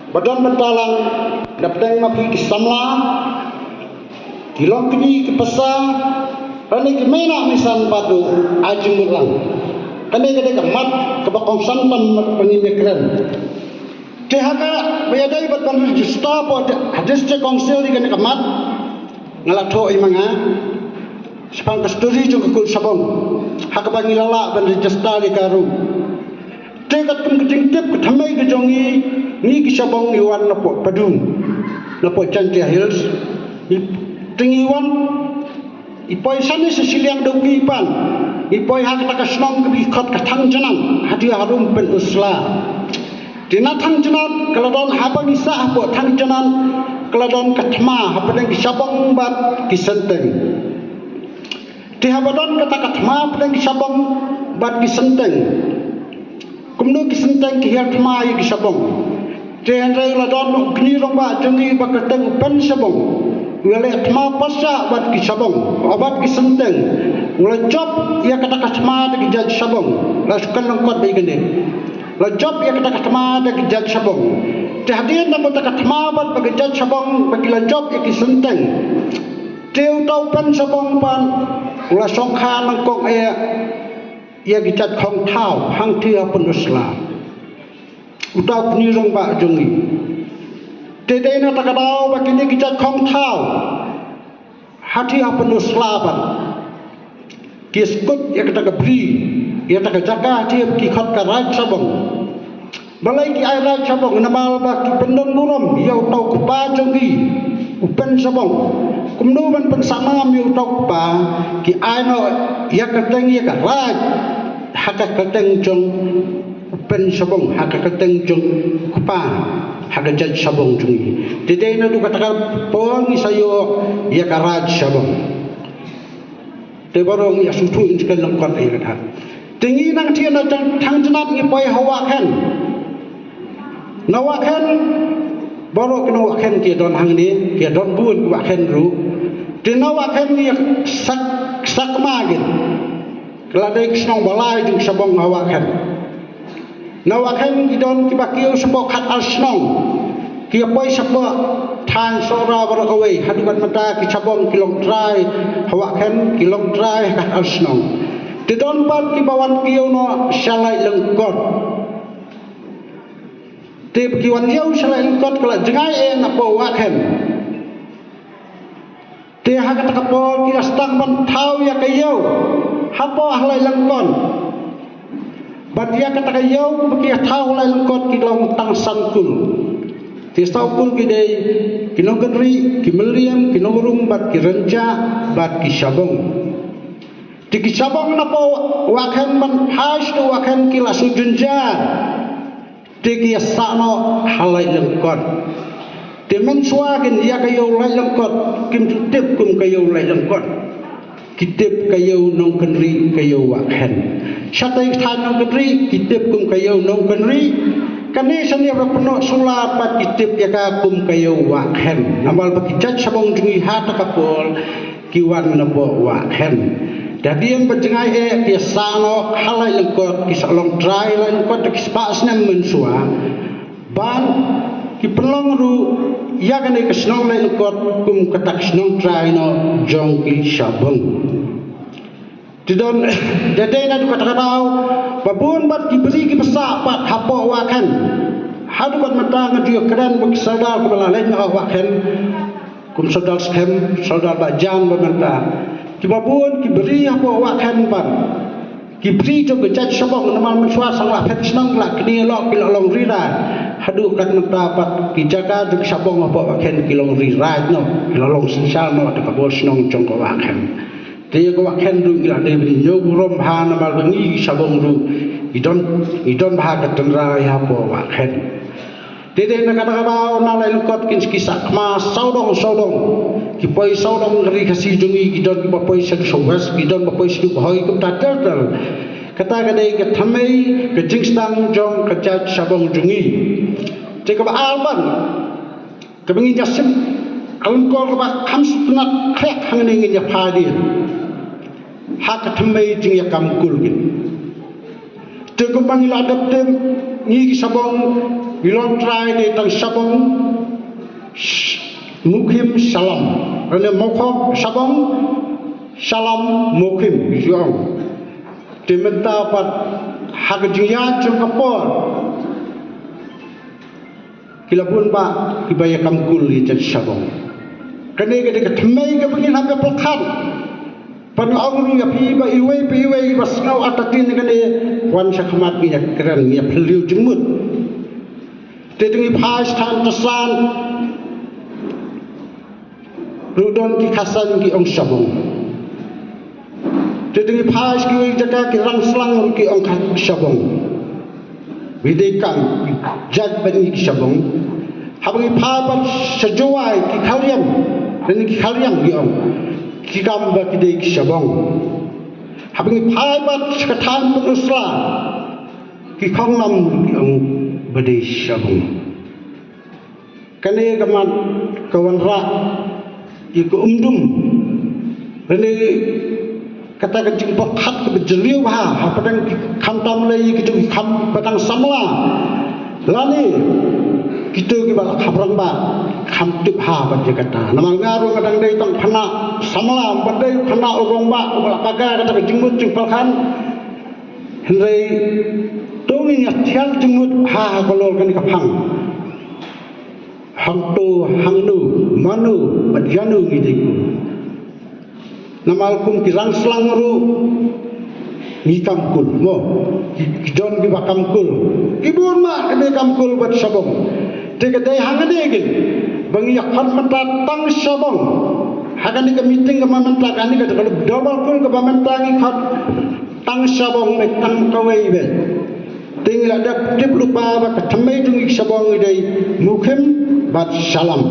Badan bentalang dapateng mapi kisamla kilong kini kepesa rani kemena misan batu ajung ulang kani kade kemat kebakongsan pan pengimigran tehaga bayadai bat pan register po hadis ce kongsil di kani kemat ngalatho imanga sepang kasturi jung kekul sabong hakabang ilala ban register di karu tekat kum kecing tip kethamai kejongi ni kisabong iwan napo padung napo Chantia Hills tingiwan ipoi sani sesiliang doki pan ipoi hak takasnong kebikot katang janan hadi harum pen usla dina tang janan keladon haba nisa apo tang janan keladon katma haba deng kisabong bat kisenteng di habadon kata katma deng kisabong bat kisenteng kumno kisenteng kihatma yi kisabong Jendrai ladon kini romba jengi bakateng upen sabong wele atma pasya bat ki sabong obat ki senteng wala job ya kata katma de jaj sabong la sukan lengkot be gene la job ya kata katma de jaj sabong te hadian na kata katma bat bagi jaj sabong bagi la job ya ki senteng teu tau pen sabong pan wala songkha lengkok ya ki jaj khong thau hang thia penusla utau kini romba jongi tete na takadau bakini kita khong thau hati apa nuslaban kiskut ya kita kebri ya tak jaga hati ki khot karaj sabong balai ki ai raj sabong namal ba ki pendon muram ya utau kupa jongi upen sabong kumno ban pensama mi utau kupa ki ai no ya kateng ya karaj hakak kateng jong pen sabong hakakateng jong kupa hakajaj sabong jungi tete na du katakan pong isayo ya karaj sabong te barong ya sutu inskal lengkot ay kata tingi nang tiyan na tang janat ngipay hawakan nawakan baro kinawakan kia don hangni kia don buun wakan ru tinawakan ni sakmagin keladai kisnong balai jung sabong hawakan nawakan idon kibakiyo sebok hat alsnong kia poi sebok tan sora barakawai hadukan mata kicabong kilong trai hawakan kilong trai hat alsnong tidon pat kibawan kiyo no salai lengkot tib kiwan yau salai lengkot kala jengai napo wakan ti hakat kapol kia stang ban tau ya kayo hapo ahlai lengkot badia kata kayau bagi tahu lai lengkot kilong tang sankul tisaukul kidai kinong kenri kimeliam kinong rumbat kirenja bat kisabong di kisabong napo wakan man haj tu wakan kila sujunja di kiasano halai lengkot di mensuagin ya kayau lai lengkot kim tutip kum kayau lai lengkot kitip kayau nong kenri kayau wakan Satai than nong kenri kitip kum kayau nong kenri kani sani rapno sulat pat kitip ya ka kum kayau wakan namal bakijat sabong jungi hata kapol kiwan nabo wakan dadiam bajengai kiasano halai lengkot kisalong trai lai lengkot kispas nam mensua ban kipelong ru ya kani kisnong lai lengkot kum katak kisnong trai no jongki sabong tidon dadai na dukat katau babun bat kiberi kibesa pat hapo wakan hadukat mata ngadio keren bagi sadar kebala lain wakan kum sadar skem sadar bajan bamanta kibabun kiberi hapo wakan pan kiberi jo gejat sabong namal mensua sangla pet senang la kini lo kilong rira hadukat mata pat kijaga jog sabong hapo wakan kilong rira no kilong sensal no dekabos nong jongko wakan dia ko wakan ru ila de bini nyogurom ha na mal bengi sabong ru idon bah ka tendra ya po wakan dede na kata kata na lai lukot kin kisak ma saudong ki poi saudong ri kasi jungi idon ki poi sa sowas idon poi su hoi kum ta tertel kata kadai ka thamai ka jingstang jong ka chat sabong jungi te ka alban ka bengi jasim alun ko ka khamsutnat krek hangni ngi ya phadin hak thamai jing ya kam kulgin te ko bangila adap tem ni ki sabong Ilon try ni tang sabong mukim salam. Rene mokhok sabong salam mukim jong. Dimenta pat hagjiya chung kapor. Kilapun ba kibaya kamkul ni jan sabong. Kene ke thmai ke begin hape pelkhan. Pan angru ya pi ba iwei bas ngau atatin kene wan sakhamat ni keren ni phliu jumut. Tetungi phas than tasan rudon ki khasan ki ong sabong. Tetungi phas ki jaka ki rang slang ki ong sabong. Widekang jad bani ki sabong. Habangi phabat sajawai ki khaliam dan ki khaliam ki ong ki gamba ki dei ki sabong. Habangi phabat skathan penusla ki khangnam ki ong badai sabong. Kane kaman kawan ra iku umdum rene kata kecing pakhat ke bejeliu ha padang khamtam lei kitu kham padang samla lani kitu ki bal khabrang ba kham tip ha ban je kata namang ngaru kadang dei tang phana samla badai phana urong ba bal kaga kata kecing mut jing palkhan hendai tungin ya tiang jengut ha kolol kan kapang hang tu hang nu manu badjanu gidiku namal kum kirang selang ru ni kamkul mo kidon ki bakamkul kibun ma kene kamkul bat sabong tege dai hangane gin bangi yakhan mata tang sabong hagani ke meeting ke mamanta kani ke kalau double kul ke mamanta ngi khat tang sabong me tang kawai be tinggal ada tip lupa ba kathmai tungi sabong idai mukhim bat salam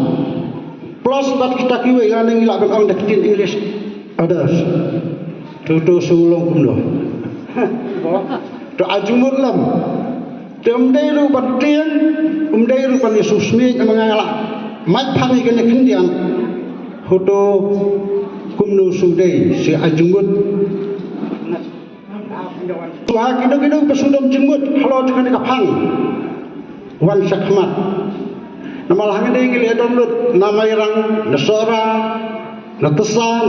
plus bat kita kiwe ngane ngila ben ong dakitin English others tu sulung kumlo tu ajumur lam temdai ru batien umdai ru pan Yesus ni mangala mat phangi kene khindian hoto kumno sudai si ajumur tuha kido pesudom jenggut halo dengan kapang wan sakmat namal hangade ngile download nama irang nasora natesan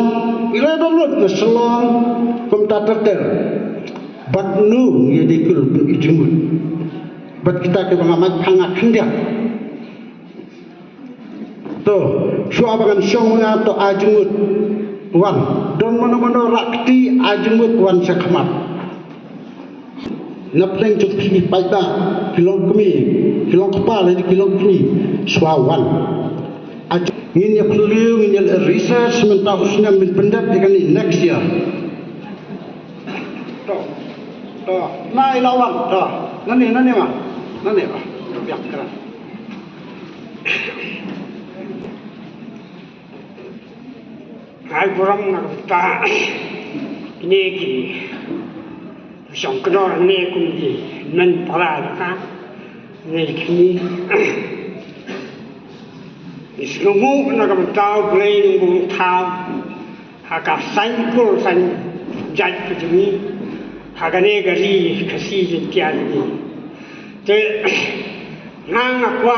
ile download nasalong komtater bat nu ye dikul ijumut bat kita ke bangamat phangak khindia to suabangan songa to ajumut wan don mono rakti ajumut wan sakmat napleng juk phini paida kilong kumi kilong kepala di kilong kini swawan ngin ya phliu ngin ya research menta usna min pendap dengan next year to nai lawan to nani ma biak keran ai kurang nak ta ini ki song kenor ne kum di men para ka ne ki islumu na ka tao play bung tao ha ka san kul san jai ka jumi ha ka ne ga ri ka si jin tia ni te ngang na kwa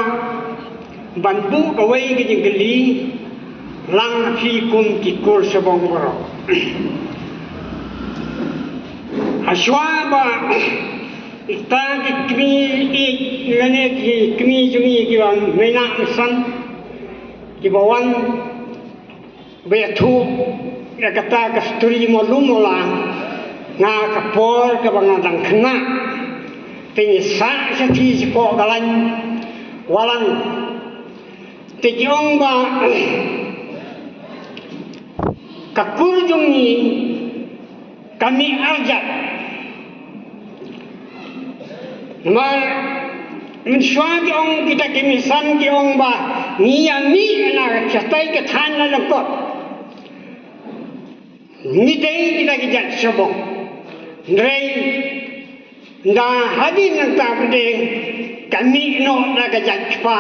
ban bu ka wei ga jing li lang na phi kum ki kul sa bong boro Ashwaba istagi kmi lene ki kmi jumi ki wan mena san ki bawan betu ya kata ka sturi mo lumola nga ka por ka bangadang khna tin sa sa ti ko galan walang ti jong ba ka kurjung ni kami arjat mar mensuat ong kita kemisan ki ong ba ni na chatai ke than na lokot ni dei kita kijat sobong rei nda hadin nang ta pde kami no na kijat pa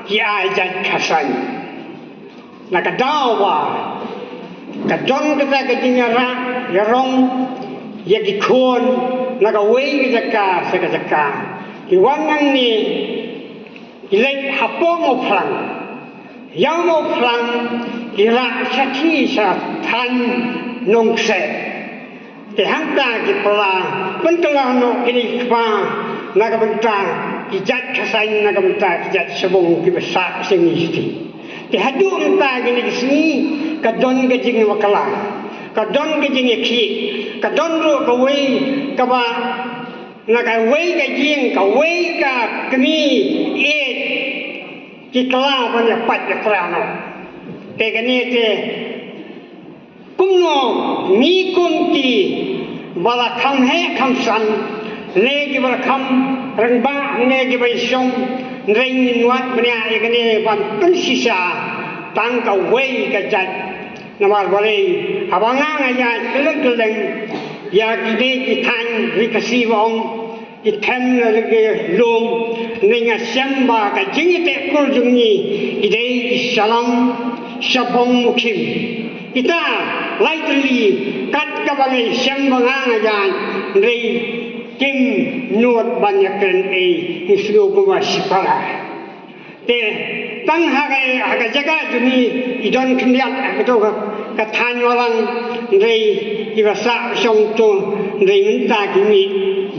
ki ajat khasan na ka dawa ka jon kita kinyara yarong yaki khon naga wei jaka saka jaka ki wanang ni ilai hapo mo phlang yang mo phlang ira sathi sa than nong se te hang ta ki pala pen kala no kini kpa naga benta ki jat khasai naga benta ki jat sabong ki basa sing isti te hadu enta gini sini ka don ga jing wakala ka don ga jing ki ka don ro ka wei ka ba naga wei ga jing ka wei ka kni e ki kala ban ya pat ya krano te gani te kumno ni kun ki bala kham he kham san le ki bala kham rang ba ne ki bai song reng in wat bnya e gani ban pen sisa tang ka wei ka jat namar bale abanga ngaya keleng keleng ya ki de ki than ri ka si wong ki them le ke lom ninga samba ka jing te kul jung ni ide ki salam sabong mukim kita lightly kat ka bangai samba ngaya rei kim nuot banyak ken e islu ko wasipara te tang haga jaga juni idon kendiat akato ka than walang rei ibasa song to rei minta kimi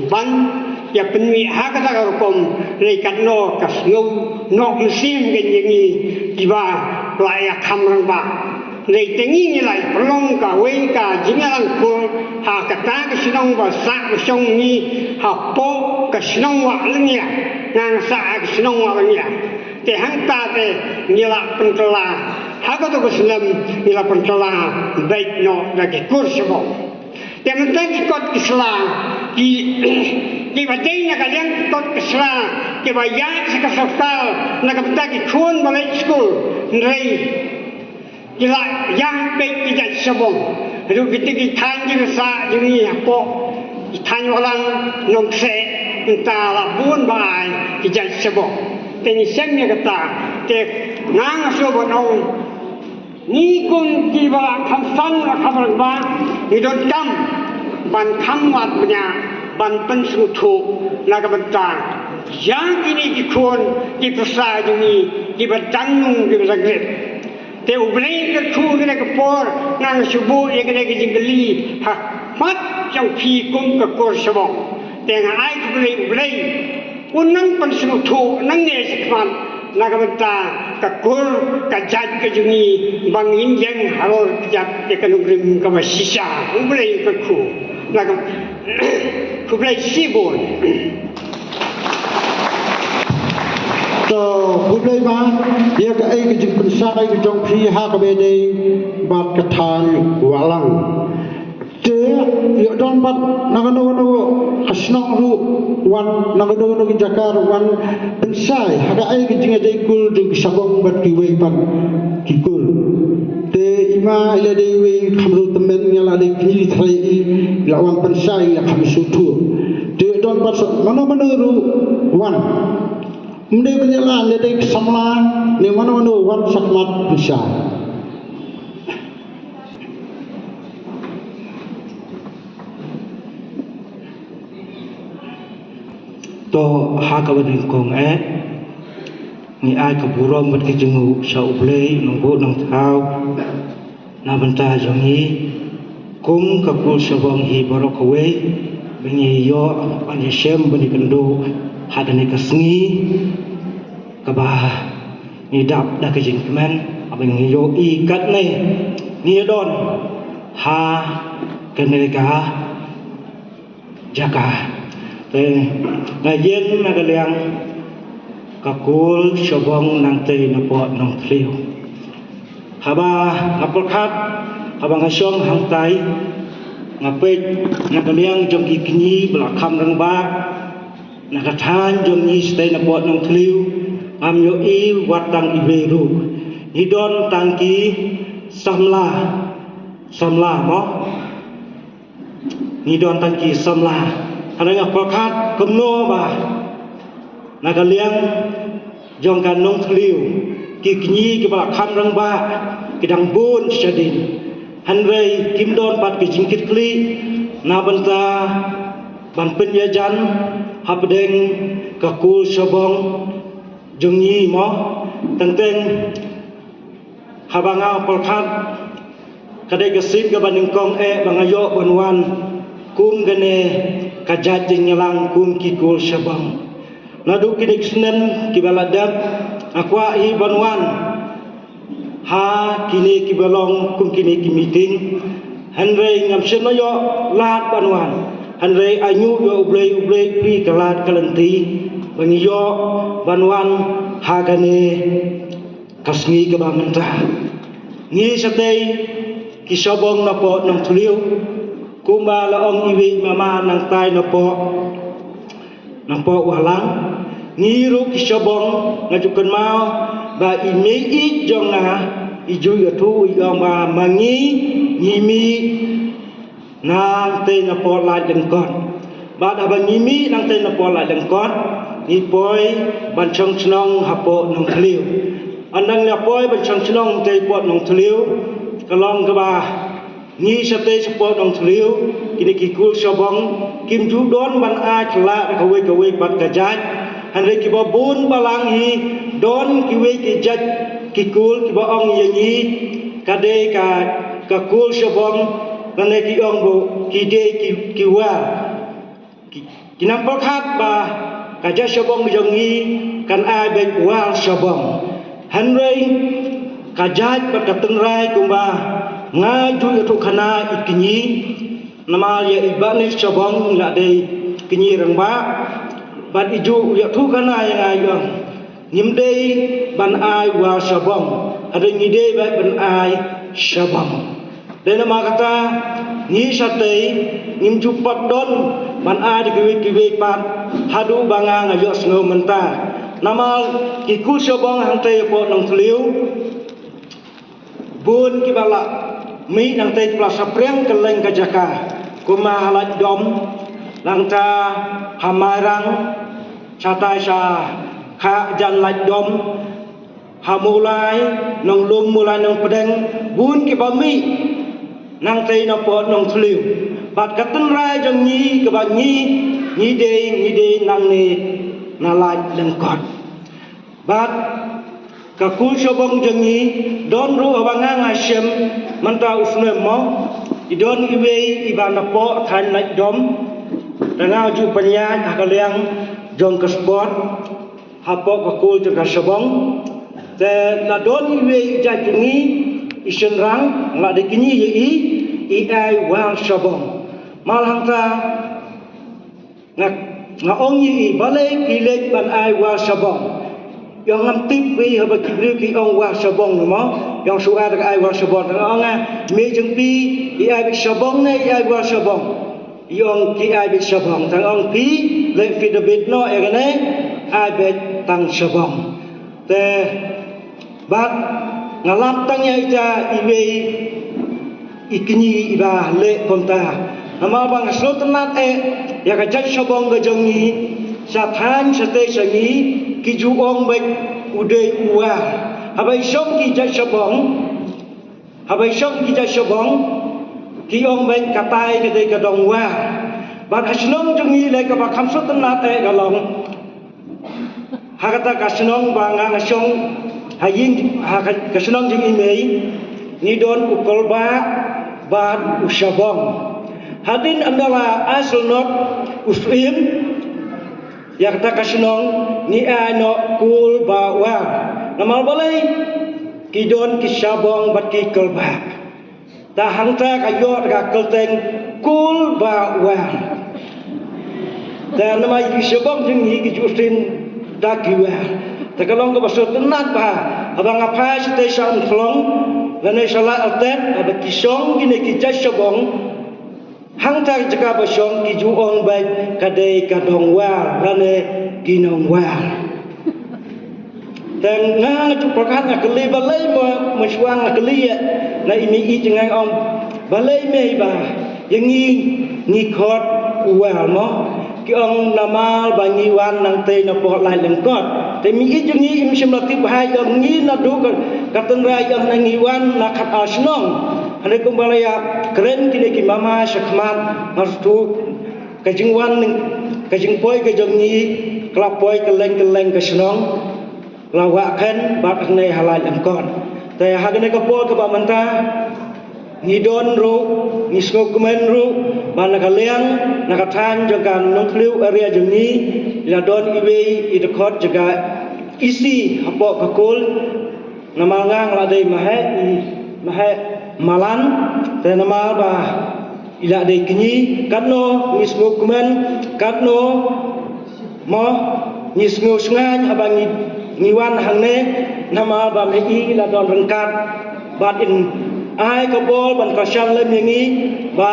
ban ya penmi haga ta kom rei kat no ka snu no musim gen yengi diba laya kamrang ba rei tengi ni lai prong ka wei ka jingalang ko ha ka ta ka sinong ba sa song ni ha po ka sinong wa lnya ngang sa ka sinong wa lnya te hang ta te ngila pentela ha ka to Islam ngila pentela baik no da ki kurso te mentang ki kot Islam ki badai na ka yang kot Islam ki ba ya sa ka sakal na ka ta ki khun ba lai school rei gila yang baik ki jat sabong ru ki ki than ki sa ni po ki than walang nong se entah la bun bai ki jat sabong te ni sem ni kata te ngang so bo no ni kun ki ba kham san la khabar ba ni don kam ban kham wat nya ban pen su thu na ka ban ta yang ini ki khon ki prasa ni ki ba dang nung ki ba gret te ublei ka khu ni ka por ngang subu ye ka ki jingli ha mat chang phi kum ka kor sabong te ngai ku ublei unang pan su thu nang ne sikman nagamata ka kur ka jat ka juni bang injeng haro jat ke kanugrim ka masisa ublei ka khu nagam kublai sibon to kublai ma ya ka ai ka jing pensa ai ka jong phi ha ka be dei bat ka than walang te yo don bat nagano no asnong ru wan nagano no ki jakar wan pensai haga ai ki jinga dei kul jing sabong bat ki wei ban ki kul te ima ile dei wei khamru temen ngala dei ki thai la wan pensai la kham su thu te don bat mano mano ru wan mde benyala le dei samla ne mano mano wan sakmat pensai to ha ka badin kong ni ai ka burom bat ki jingu sa ublei nonggo nong thau na banta jongi kum ka kul sabong hi borok we bengi yo ani shem bani kendo hadane ka sngi ka ba ni dap da ka jing kemen bengi yo i kat ne ni don ha keneka jaka ngayen nagaliang kakul sabong nang te na po nong tliu haba ngapolkhat haba ngasong hangtai ngapet nagaliang jong kikni bla kham rang ba nakathan jong ni stay na po nong tliu am yo i watang iberu hidon tangki samla mo hidon tangki samla Adanya pelkat kemno bah nagaliang jong kan nong tliu kikni ki bala kham rang ba kidang bun sadin hanrei kim don pat ki jingkit kli na banta ban penyajan hapdeng ka kul sabong jungi mo tentang habanga polkat kadai gesit ke banding kong bangayo banwan kum gane kajat jengelang kum kikul syabang nadu kinik senen kibaladap akwa hi banwan ha kini kibalong kum kini meeting hanrei ngam senoyo lat banwan hanrei anyu yo ublei pi kalat kalanti bangiyo banwan hagane kasngi ke bamenta ngi satei kisabong napo nang tuliu kumba laong iwi mama nang tai napo walang ngiru kisabong ngajukan mau ba imei jonga iju yatu iong ba mangi ngimi nang te napo la dengkot ba da ngimi nang te napo la dengkot ni poi ban chong chnong hapo nang tuliu andang nya poi ban chong chnong te pot nang tuliu kalong ke ba ni sate support nong tuliu kini kikul syabong kim ju don ban a khla kawe pat kajat hanre ki ba bun balang hi don kiwe ki jat kikul ki ba ong yangi kade ka kul syabong nane ki ong bo ki de ki wa kinam khat ba kajat syabong yangi kan a be wa syabong hanre kajat pat katengrai kumba ngaju itu kana ikinyi nama ya ibane syabong la dei kinyi rangba ban iju ya tu kana yang ayo nyimdei ban ai wa syabong ada ngide ban ai syabong dan nama kata ni satei ngimju pat don ban ai dikiwi pat hadu banga ngayo sngo menta nama kikul syabong hantai po nang tuliu bun kibala mi nang tei plasa priang keleng kajaka kuma halat dom nang ta hamarang chatai sa kha jan lat dom hamulai nang lum mulai nang pedeng bun kibami nang tei na po nang tuliu bat katen rai jong ni ke ba ni de nang ni nalat lengkot bat kakul syabong jengi don ru abanga ngasem manta usne mo idon iwe ibana po than laj dom tanga ju panya akaliang jong ke sport hapo kakul jeng syabong te na don iwe ja jengi isen rang la de kini ye i ai wal syabong malang ta nga ong yi balai kilek ban ai wal syabong yang ngantip pi haba kibri ki ong wa syabong mo yang suar ka ai wa syabong ong me jeng pi i ai syabong ne i ai wa syabong yong ki ai syabong tang ong pi le fi de bit no e gane ai be tang syabong te bat ngalap tang ya ita iwe ikni iba le konta nama bang slotenat ya ka jat syabong ga jongi sa than sa te sangi ki ju ong bek ude uwa habai som ki ja syabong ki ong bek katai ke de ka dong wa bat hasnong jungi le ka ba khamsut na te galong hakata kasnong ba nga song haying kasnong jing imei ni don ukol ba bat usyabong hadin andala asal not usrim yang kata kasinong ni ano kul bawa namal balai kidon kisabong bat kikul ba ta hangta kayo ka kelteng kul bawa dan nama kisabong jeng hi kijusin dakiwa ta kalong ka basot tenat ba abang apa site sam klong lane sala altet ab kisong kine kijasabong hang tak jaka basong ki juong bai kadai kadong wa rane ginong wa dan nga tu prakat nga kali balai mo maswang nga kali na imi i jengang ong balai me ba yangi ni khot wa mo ki ong namal bangi wan nang te na po lai lengkot te mi i jengi im simlati bahai ong ni na du kateng rai ong nangi wan na khat asnong ane kumbala ya keren kini ki mama syakmat hartu kajing wan kajing poi kajing ni kelap poi keleng ke senong lawakan bat ne halal angkon te hagane kapol ka ba manta ngidon ru ngisgo kumen ru ban nakaliang nakathan jagan nongkliu area jengi ladon iwe idekot jaga isi hapok kakul namalngang ladai mahe malan te namal ba ila dei kinyi katno ngisgo kumen katno mo ngisgo sngan abang ngiwan hangne nama ba mei la don rengkat bat in ai kabol ban kasang lem yangi ba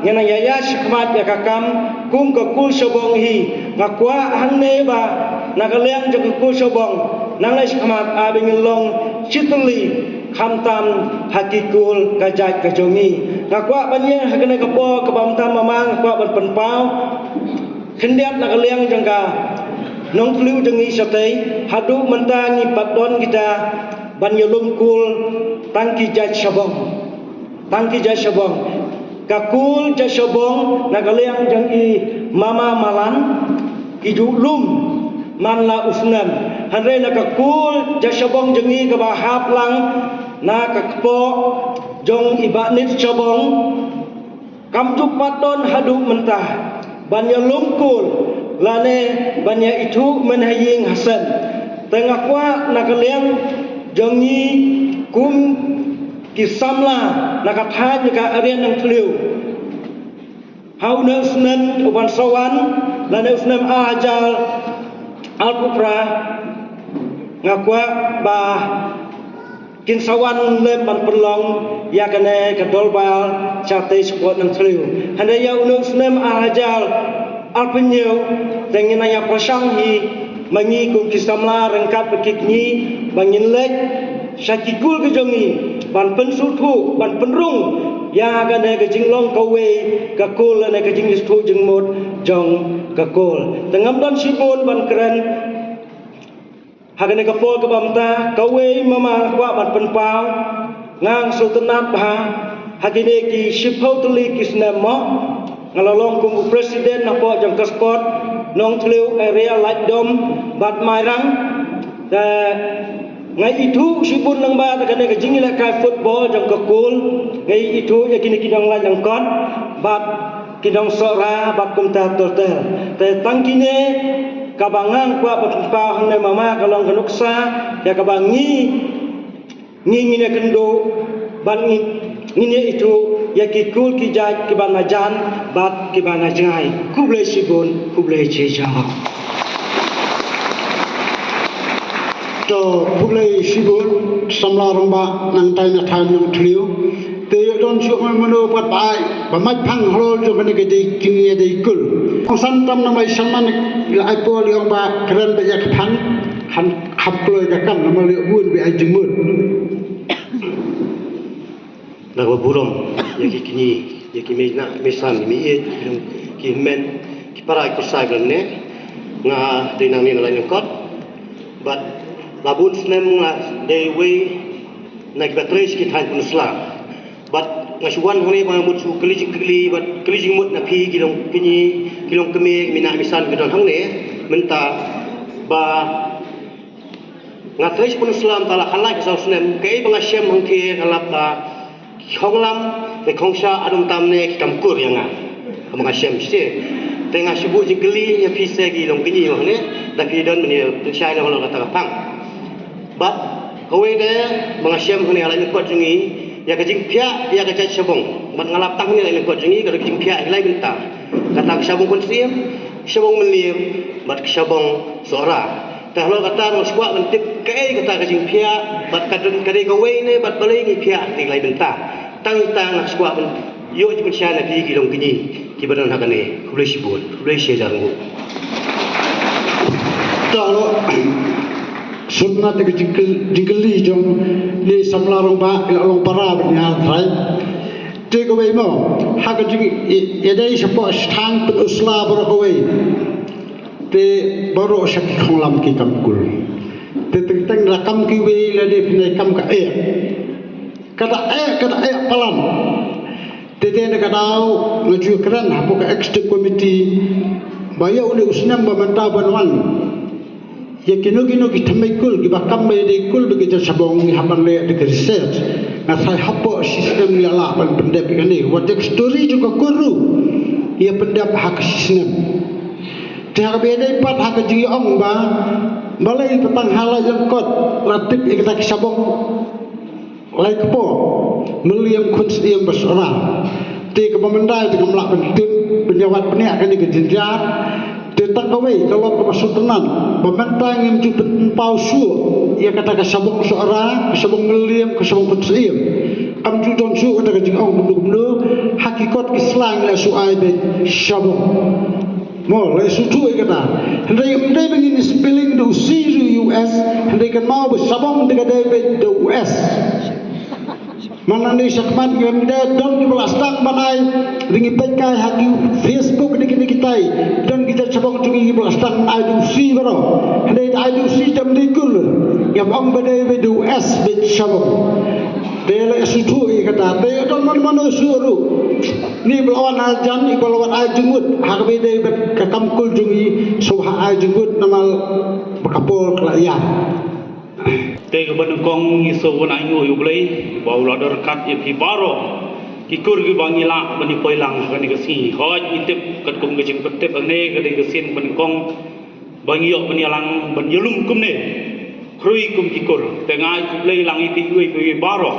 ngena yaya shikmat ya kakam kum ka kul sobong hi ngakwa hangne ba nakaleng jok kul sobong nangai shikmat abing long chitli khamtam hakikul kajat kajongi ngakwa banye hakane kapo kabam tam mamang ngakwa ban penpau kendiat nakaleng jangka nong flu jengi satay hadu mentangi patdon kita banyolum kul tangki jaj sabong kakul jaj sabong nagaliang jengi mama malan kijulum manla usnan hanre na kakul jaj sabong jengi kabahap lang na kakpo jong ibanit sabong kamtuk patdon hadu mentah banyolum kul lane banyak itu menhaying hasan tengah kwa nakaliang jongi kum kisamla nakatha juga arian nang fliu hau neusnen uban sawan lane usnem ajal alpupra ngakwa ba kin sawan lem ban perlong ya kene kadolbal chate sport nang fliu hande ya neusnem ajal alpenyo dengan ayah prasang hi mangi kum kisamla rengkat pekikni bangin lek syakikul kejongi ban pensutu ban penrung ya gane kejinglong kawe kakul ane kejing listu jengmut jong kakul tengam dan sibun ban keren hagane kapol kabamta kawe mama kwa ban penpau ngang sultanat bah hagine ki shipau tuli kisnemo ngalalong kum presiden napo jang kasport nong tliu area lajdom bat mairang da ngai itu sibun nang ba takane kejing ila kai football jang kakul ngai itu ya kini kidong la jang kon bat kidong sora bat kum ta totel te tangkine kabangang kwa bat pa hang ne mama kalong kanuksa ya kabangi ngine kendo ban ngine itu ya kikul kijaj kibanajan bat kibanajai kublai sibun kublai jejah to kublai sibun samla romba nang tai na than yung thliu te don chu mano pat bai ba mai phang hol jo bane ke dei kinge dei kul osan tam na mai saman la ai pol yong ba kran ba yak phang han khap kloi ka kan na ma le bun bi ai jingmut Nago burom yaki kini yaki mena mesan mi et ki men ki para ko sai ne nga dinang ni lain kot but labun snem nga they way nak batres ki than pun sla but ngasuan hone ba mutu kli but kli mut na phi kilong kini kilong keme mina misan ki don hang ne menta ba nga tres pun slam tala halai ka snem ke ba ngasem hang ke kalap ta khonglam te khongsha adum tamne ki kamkur yanga amang asyam se tengah subuh jegeli ya pise gi long kini mah ne da pi don meni pensai na holong kata kapang bat kowe de mangasyam hone ala ni kot jungi ya kajing pia ya kajat sabong bat ngalap tang ni ala ni kot jungi kada kajing pia ilai benta kata sabong kun sim sabong melim bat sabong sora tah lo kata no swa mentip kai kata kajing pia bat kadun kadai kowe ne bat balai ni pia ilai benta tang nak swa ben yo cuma siapa nak pergi long kini kibaran hak ni boleh sibuk boleh share jarang kalau sunna te jingli jong ni samla rong ba long para ben ya thai te ko wei mo ha ka jing ye dai sapo stang put usla bro ko wei te baro sak khonglam ki kam kul te teng rakam ki wei la de pinai kam ka kata palan tete na kadau ngaju kran hapo ka extra committee baya ule usnam ba manta banwan ye kino ki thamai kul ki ba bang may kul begitu sabong ni habang le de research na sai hapo sistem ni ala ban pendep ini wat story juga kuru ia pendep hak sistem tiap beda pat hak ji ong ba balai petang hala yang kot latip ikta sabong lai kepo meliam kunstiam bersorang ti ke pemendai ti kemlak pentin penyawat peniak kan ke jenjar tetak kawai kalau ke pasutenan pementai ngim ju pau su ia kata ke sabong seorang ke sabong meliam ke sabong kunstiam am ju don su kata ke jingong bundu hakikat Islam la suai be sabong mo le su tu kata hendai begini spelling do see US hendai kan mau sabong dekat the US mana ni sakman gemda don ki belastang banai ringi pekai haki Facebook ni kita don kita sabong cungi belastang IDC baro hande IDC jam dikul yang ang badai be US be sabong dele sutu kata te don mana suruh ni belawan ajan ni belawan ajungut hak be be kakamkul jungi soha ajungut namal bakapol kelayan te ban kong ni so wan ayu yu blai ba ula dor kat e pi baro ki kur gi bangila bani poilang kan ni si hoj itip kat kum gejing petep ane ga de sin ban kong bangio bani alang ban yulum kum ne krui kum ki kur te ngai ku blai lang i pi ui pi baro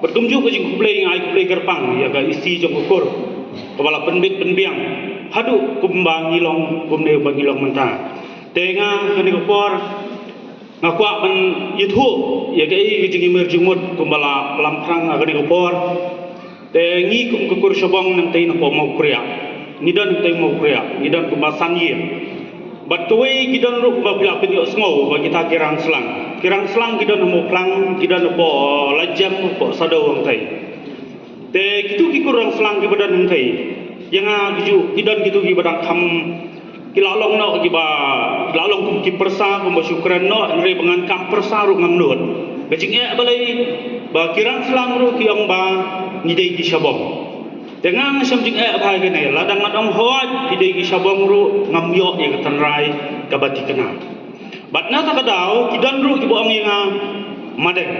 bat kum ju gejing ku blai ngai ku blai gerpang ya ga isi jong kur kepala penbit penbiang hadu kum bangilong kum ne bangilong menta te nga kan ni por ngakuak man yithu ya kai jingi merjumut kumbala lamprang agani gopor te ngi kum kukur sabong nang tay na po mau kriya ngidan tay mau kriya ngidan kumbasan ye bat kawai gidan ru ba bila pin yo sngo ba kita kirang selang gidan mo plang gidan po lajam po sadawang tay te gitu ki kurang selang ki badan tay yang giju gidan gitu ki badang kam kilalong no giba kilalong kum ki persa kum syukran no andre bangan kam persa ru ngamnut gajing e balai ba kirang selang ru ki ong ba ngidai ki sabong dengan samjing e ba gene ladang adong hoj ngidai ki sabong ru ngamyo ye katanrai kabati kena batna ta kadau kidan ru ki boong nga madeng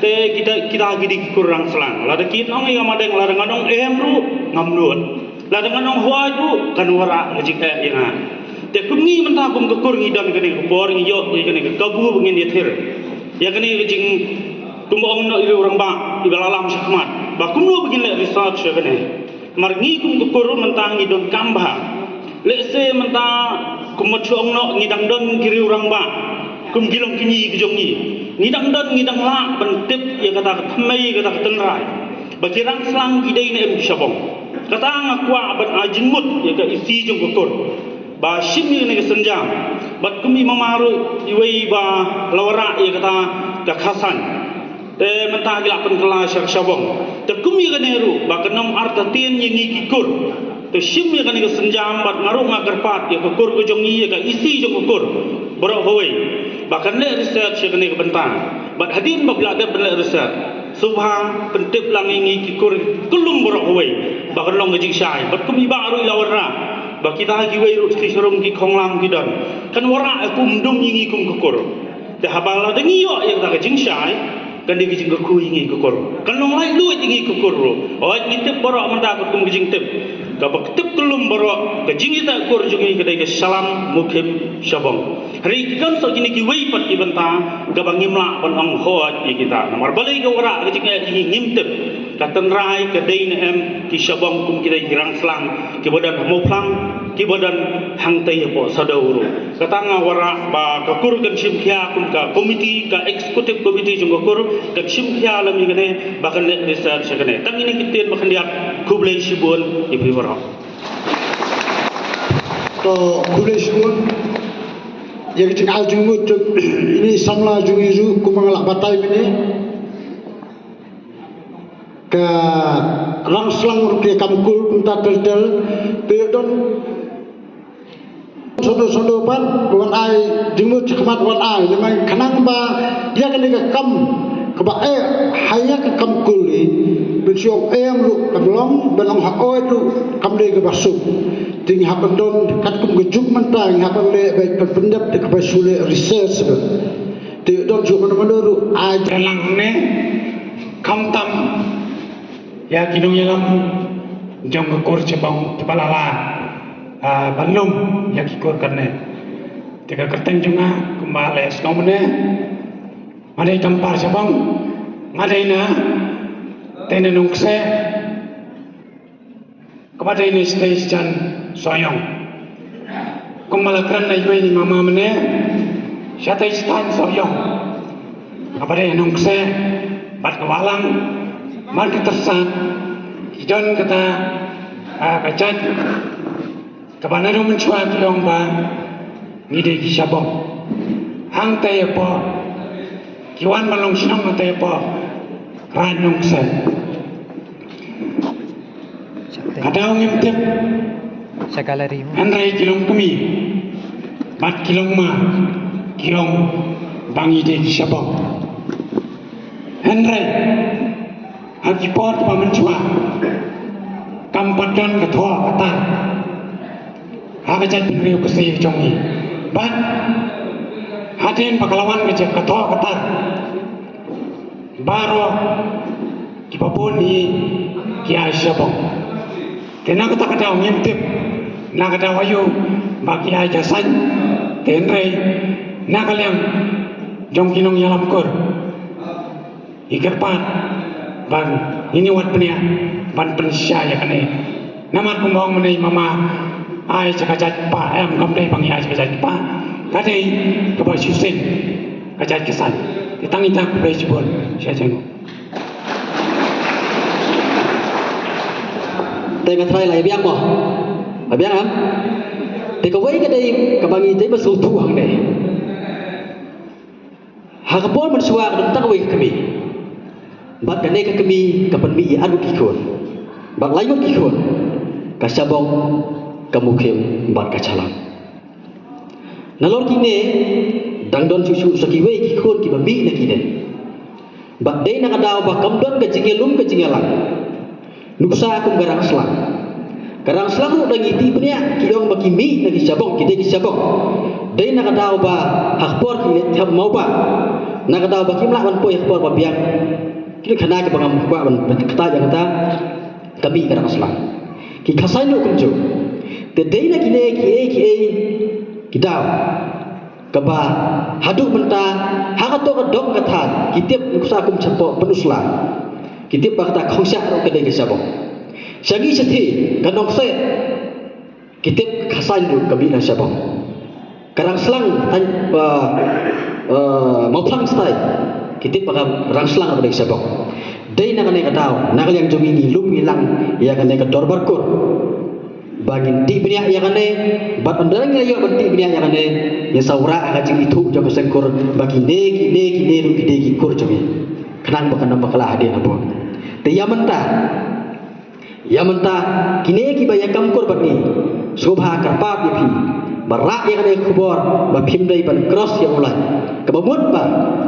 te kita gidi kurang selang ladang kit ong nga madeng ladang adong em ru ngamnut ladang adong hoj ru kan wara gajing e nga te kumngi mentah kum kekur ngidam kene kupor ngiyo kene kabu ngin yetir ya kene jing tumbong no ilu orang ba ibalalam sakmat ba kumno begin le research kene mar ngi kum kekur mentah ngidon kamba lese mentah kumot chuong no ngidang don kiri orang ba kum gilong kinyi gejong ngidang don ngidang la bentip ya kata tmei kata tenrai ba kirang selang gidai ne em sabong kata ngakwa ban ajingmut ya ka isi jong kekur ba shimni ne senjam bat kumi mamaru iwei ba lawara ya kata ka khasan te mentah gila pen kala sabong te kumi ganeru ba kenam arta tien yengi kikur te shimni ne senjam bat ngaru ngagerpat ya kukur ko jongi ya ka isi jong kukur boro hoi ba kan le research ya ne bentang bat hadin ba bla de ben research subha pentip lang yengi kikur kulum boro hoi ba kan long gajing sai bat kumi ba aru lawara ba kita hagi wei ru sti sorong ki khonglam kidan kan wara aku mdum yingi kum kukur te habala de ngiyo yang ta jing sai kan de jing ku yingi kukur kan long lai lu yingi kukur ro o ngitip borok manda kum jing tip ka ba tip kulum borok ka jing ita kur jungi ka de salam mukhim sabong hari kan so jini ki wei pat ki banta ka ba ngimla ban ong hoj yi kita nomor balai ka wara ka jing ngimtip katenrai ke dain em ki sabong kum kita girang selang ki badan mo plang ki badan hang tai po sadawru katanga wara ba ka kur kan simkhia kum ka komiti ka eksekutif komiti jung kur ka simkhia lam ngene ba kan research ngene tang ini kitien ba kan dia kublai sibun ibi wara to kublai sibun yang cakap jumut ini samla jungiru kumangla batai ini ke rangslang ke kamkul kunta tertel pedon sodo pan wan ai jumut cakmat wan ai memang kanang ba ya kan ke kam ke ba haya ke kamkul ni bensiok em lu kamlong benong hakoi tu kamde ke basuk ting habendon kat kum gejuk mentang habale baik pendap de ke basule research Ti don chu mana ru ai Jalang ne kam tam ya kinong yalam jong kur cebang tepalala balum ya kikur karne tiga kerten junga kembali senomne madai kampar cebang madai na tena nungse kepada ini stage jan soyong kembali kerana ibu ini mama mene syata istan soyong kepada yang nungse bat kewalang mar ketersat hidon kata kacat kepada rumah mencuat yang ba ngide kisabong hang tayo po kiwan malong sinong tayo po ranong sa kadaw ngimtip sa galeri mo. Andray kilong kami mat kilong ma kilong bangide kisabong Andray hagipot pa mencuat kampadan katwa kata Hagajat pinriu kesih jongi, ban haden paklawan kecek katwa kata, baro kipapun ni kia syabong, tenang kata kata ngintip, nak kata wayu bagi ajasan, tenrei nak kalian jong kinong yalam kur, ikerpat, ban ini wat penia, ban pensyaya kene, namar kumbang menai mama. Ai cakajat pa em kamdai pangi ai cakajat pa kadai kebai susen kajat kesan ditangi tak kebai jebol saya jenguk tengah try lai biang mo biang am te kawai kadai kabangi te basul tuang deh hakapon mensuak dum tak wei kami bat kanai ka kami kapan mi adu kikon bat layu kikon kasabong kamukim bat kacalang nalor kine dangdon susu sakiwe kikon ki babi na kine bat dei na kadaw ba kamdon ka jingelum ka jingelang nuksa akum garang selang ru dangi ti punya kiyong bakimi na kisabong kide kisabong dei na kadaw ba hakpor ki tham mau ba na kadaw ba kimla ban poi hakpor ba biang kini khana ka bangam kwa ban kata yang kata kami garang selang ki khasai no kumjo te dei na kine ki kidaw kaba haduk menta hakato ka dok kathat kitip nuksa kum chapo penusla kitip ba kata khongsa ro kede kisabong sagi sethi kanok se kitip khasai no kami na sabong karang selang mau plang stai kitip ba rang selang ro kisabong dei na kane kadaw nakal yang jongi ni lum hilang ya kane ka dorbar kur bagin ti benia ya kane bat andarang ya bat ti benia ya kane ya saura agajing itu jago sengkur bagi ne ru ki kur jogi kenang bakan bakala hade abo te ya menta kine ki baya kamkur bagi shobha karpat yapi barak ya kane kubor ba phimdai ban cross ya ulai kebamut ba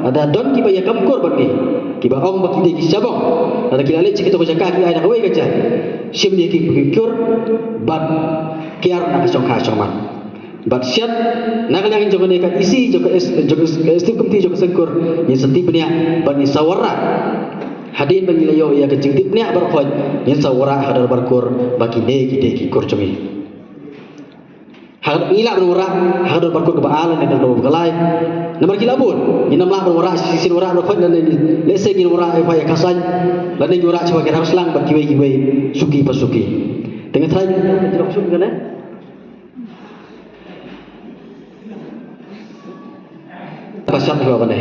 ada don ki baya kamkur bagi ki ba ong bagi de ki sabong ada kilale cikito ko jaka ki ai nak wei gaja sim dia ki kur bat kiar nak songkha soman bat syat nak yang jogo ne ka isi jogo estim kumti jogo sengkur ni seti penia bat ni sawara hadin bangilayo ya kecing tipnya berkhoj ni sawara hadar berkur bagi de ki kur comi hadar ila berwara hadar berkur ke baalan dan do galai nomor kilabun ni namlah berwara sisi wara berkhoj dan ni lese ki wara fa ya kasan dan ni wara coba kira selang berkiwe suki pasuki dengan try tidak suki kan pasal apa kan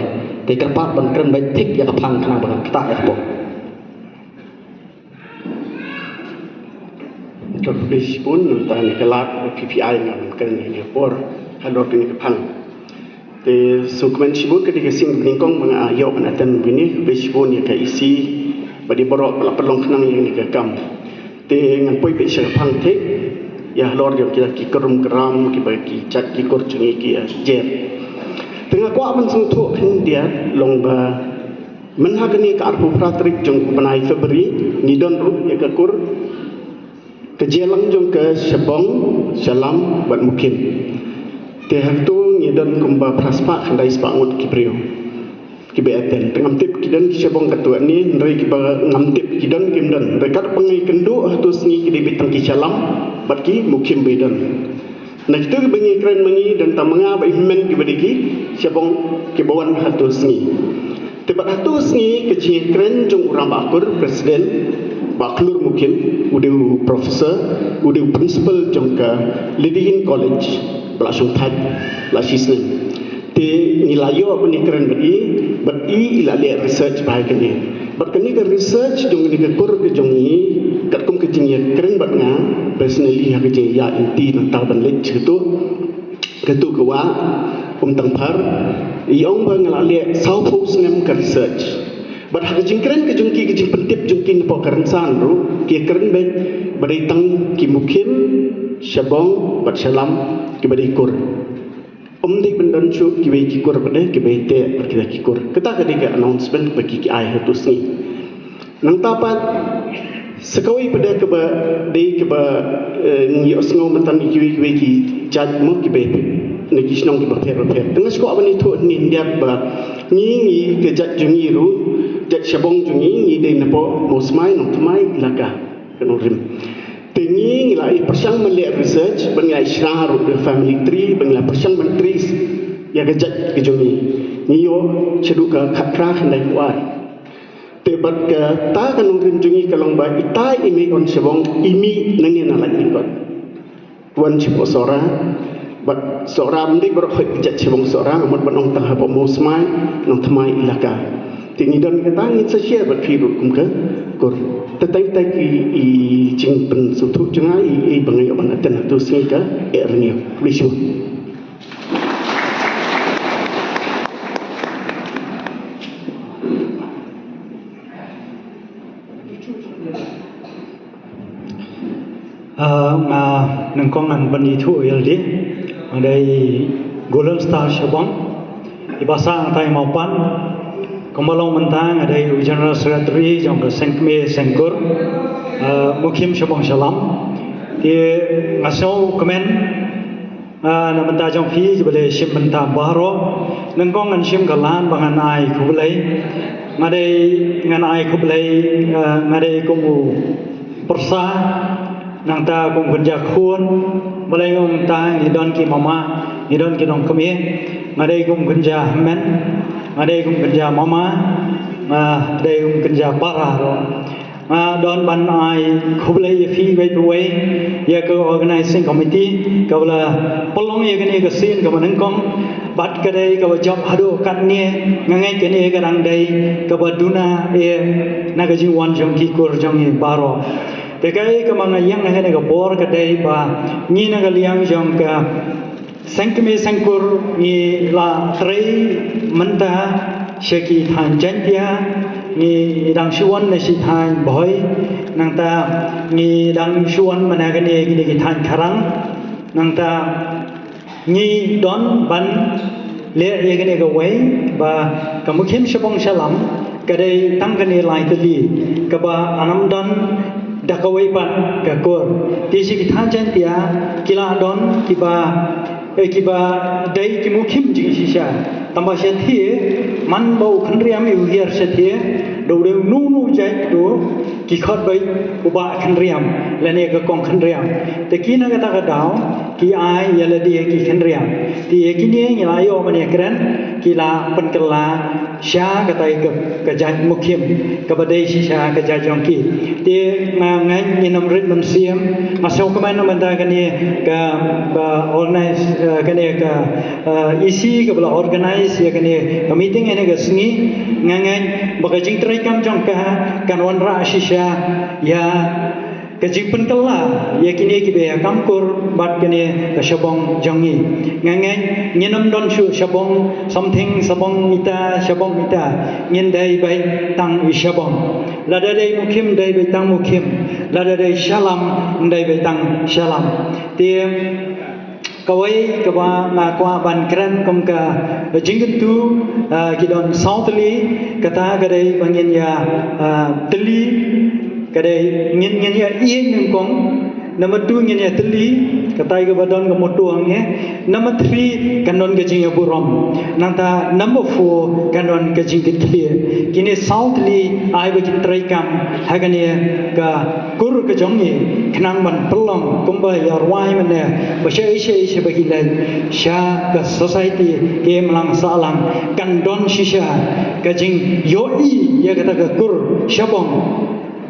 te kerpat ban kren bai tik ya kapang kana ban kata ya kapok Kabis pun tani kelat PPI ngam kan ni por hador ni kapang te sukmen sibut ketika sim ningkong mga ayo panatan bini bisbon ya ka isi badi borok la pelong kenang ni ka kam te ngan poi pe sya pang te ya lor yo kita ki keram ki bagi cat ki kor chungi ki jet tengah kwa man sung thu khin dia long ba man ha kani ka arpu pratrik jong panai Februari ni don ru ya ka kur kejelang jong ke sebong salam bat mukim te hang tu ni don kumba praspa khandai spa ngut ki priyo kibeaten pengamtip kidan kisabong ketua ni dari kiba ngamtip kidan kimdan dekat pengai kendu atus ni kidi bitang kisalam batki mukim bedan nak itu bengi keren mengi dan tamanga ba himen kibadiki sabong kibawan atus ni tebat atus ni kecil keren jong urang bakur presiden baklur mukim udah profesor udah principal jong ka Leading College belasung thai lasisne te nilayo apa ni keren beri ilali research bahagian ni berkini ke research jong ni ke kur ke jong ni kat kum ke jingnya keren batnya personally ha ke ya inti nang tahu ban lech tu ketu ke wa tangpar iong ba ngalali sau fu snem ke research bat ha ke jing keren ke jong ki ke jing pentip jong ki po keren san ru ki keren bet bari tang ki mukim syabong bat salam ki bari kur Dik bendan cu kibai kikur pada kibai te kita kikur. Kita ketika announcement bagi ki ai hatus ni. Nang tapat sekawai pada keba dei keba ni osngo matan kibai ki jad mo kibai ni kisnong ki baper. Tengah sko abani tu ni dia ba ni ke jad jungi ru jad syabong jungi ni dei napo mosmai nong tmai laka kenorim. Pengi nilai persang melihat research bengai syar the family tree bengai persang menteri ya kejat kejungi niyo ceduka khakra handai kuat tebat ke ta kan urim jungi kalong ba itai imi on sebong imi nani nalai ikot tuan cipo sora bat sora mendek berkhoi kejat sebong sora amot banong tang hapo mosmai nong tmai ilaka tingi dan kita ngit share bat firu kum ke kur tetai tai i jing pen sutu jangai i bangai oban aten tu singa ernia risu nengkongan bani tu yaldi adai Golden Star Shabong ibasa tai maupan Kemalong mentang ada General Secretary jong ke Sengkme Sengkur Mukim Shabong Shalam dia ngasau komen na mentah jong fi kepada sim mentah baro nengkong ngan sim kalan bangan ai kubelai ngadai ngan ai kubelai ngadai kumu persa nang ta kum kerja khun balai ngom ta idon ki mama idon ki dong kemi ngadai kum kerja men ngadai kum kerja mama ngadai kum kerja para ro don ban ai khubelai fi bai buai ya ke organizing committee ka bala polong ye kene ka sin ka manang kong bat ka dai ka job hado kat ne ngangai kene ka rang dai ka baduna e na ka jiwan jong ki kur jong e baro tekai ka mga yang na ka bor ka dai ba ni na ka liang jong ka Sengkme Sengkur ni la trei menta sheki than jantia ni dang shuan na shi than boy nang ta ni dang shuan mana ka ni ki than kharang nang ta ni don ban le ye ka ni ka wei ba ka mukhim shabong shalam ka dai tang ka ni lai tli ka ba anam don dakawai pan ka kor ti shi ki than jantia kila don ki ba kiba dai ki mukhim jing shisha tamba shathi man bau khandriam yu hier shathi do de nu nu jai do ki khot bai uba khandriam lane ka kong khandriam te ki na ka daw ki ai yala di ki khandriam ti ki ne ngila yo mane kran ki la pan kala sha ka tai ka jai mukhim ka badai shisha ka jai jong ki te ma ngai ni nam rit man siam ma so ka man man da ka ni ka organize kene ka isi ka bala organize ya kene ka meeting ene ka sngi ngangai baka jing trai kam jong ka kan wan ra shisha ya ka jing pen kala ya kini ki be kam kur bat kene ka shabong jongi ngangai nyenam don shu shabong something sabong ita shabong ita nyen dai bai tang wi shabong lada dai mukhim dai bai tang mukhim lada dai shalam dai bai tang shalam tie kawai kawa na kwa ban kran kom ka jingin tu kidon southly kata kadai bangin ya teli kadai ngin ya ien ngkong nama tu ngin ya teli katai ke badan ke mutuangnya. Number 3 kandon ke jing aburam. Nanta number 4 kandon ke jing clear. Kini southly ai bagi traikam hagane ka kur ke jongi kenang man pelong kumba yarwai mana basya isya bagi lain sya ke society ke melang salang kandon shisha ke jing yoi ya kata ke kur syabong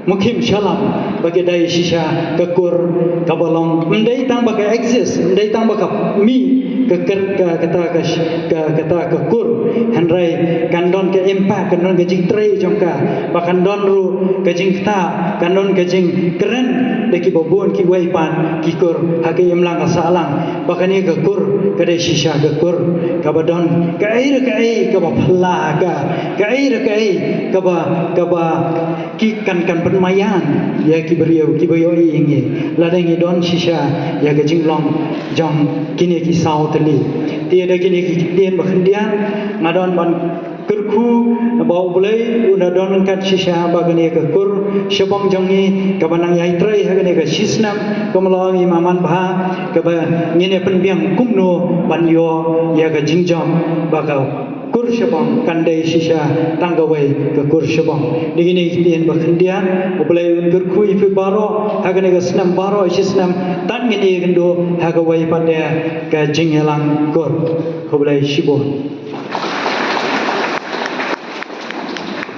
Mukim syalam bagi dai shisha kekur kabalong mendai tang baka exist mendai tang baka mi keker kata kekur handrai kandon ke impact kandon ke jing tray jongka bakan don ru ke jing ta kandon ke jing keren deki bobon ki waipan kikur hake imlang asalang bakani kekur ke dai shisha kekur kabadon ke air ke ba phla ke air ke ba ki kan permayan ya kibriyo ingi ladengi don shisha ya ke jinglong jong kini ki sau teli tiada kini ki tien bakhendian ngadon ban kurku bau bulai una don kat shisha bagani ke kur shabong jongi kabanang yai trai hagani ke shisnam kamlawi maman bha ke ba ngine penbiang kumno banyo ya ke jingjom bakau kur shabong kandai shisha tanggawai ke kur shabong digini tien bakhendian ubulai ungur kui fi baro hagane ga snam baro shisnam tan ngini gendo hagawai pandya ka jinghelang kur ubulai shibon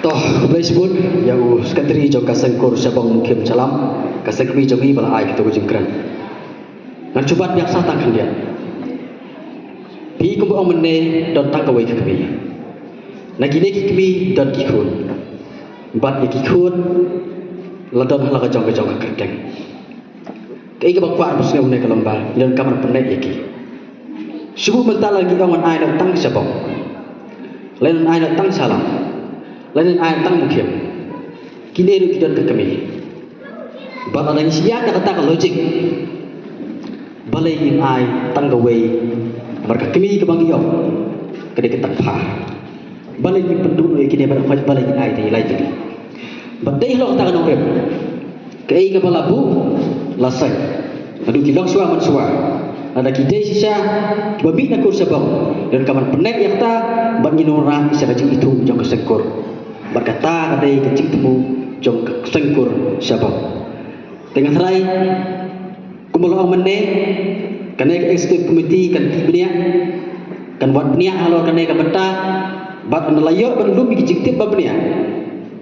toh ubulai shibon yau sekatri jong kaseng kur shabong mukim salam kaseng kami jongi bala ai kita jingkran ngan cubat biasa tangkan dia Pi kumbu omene dot tangkawai kami. Nagine kami dot kikun. Bat ni kikun ladon hala ka jong ka kerdeng. Kai ka bakwa bus ngau ne kalamba dan kamar pendek iki. Subuh mental lagi kawan ai dot tang sabong. Lain ai dot tang salam. Lain ai tang mukim. Kini ru kidon ka kami. Bat ada sia kata logik. Balai in ai tangkawai Barka kami ke bang yo kede kita pa balai ni penduduk kini pada khaj balai ni ai dai lai jadi badai lo ta kan rep kei ke balabu lasai adu kilok suwa man suwa ada kidai sisa babi na kur sabang dan kamar penek yakta bagi nora isa kajing itu jong kesengkur berkata kadai kecing temu jong kesengkur sabang dengan rai kumulo mene kanai executive committee kan tibnia kan buat nia halor kanai ka benta bat nalayo ban lum ki jiktip babnia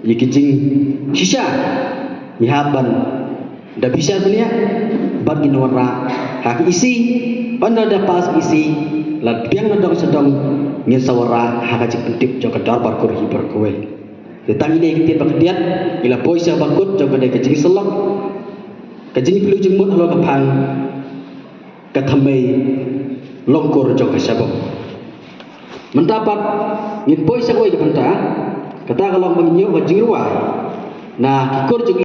yi kijing shisha ni haban da bisa bnia bat ginora hak isi panda da pas isi la piang na dong sedong ngin sawara hak jiktip jo ka darbar kur hi berkowe detang ini kitip bakdiat ila poisa bakut jo ka de kijing selok kijing pelu jengmut halor ka phang katamai longkor jong kasabong mendapat ngin poisa koi ke benta kata kalau menginyo wajirwa nah kikur jong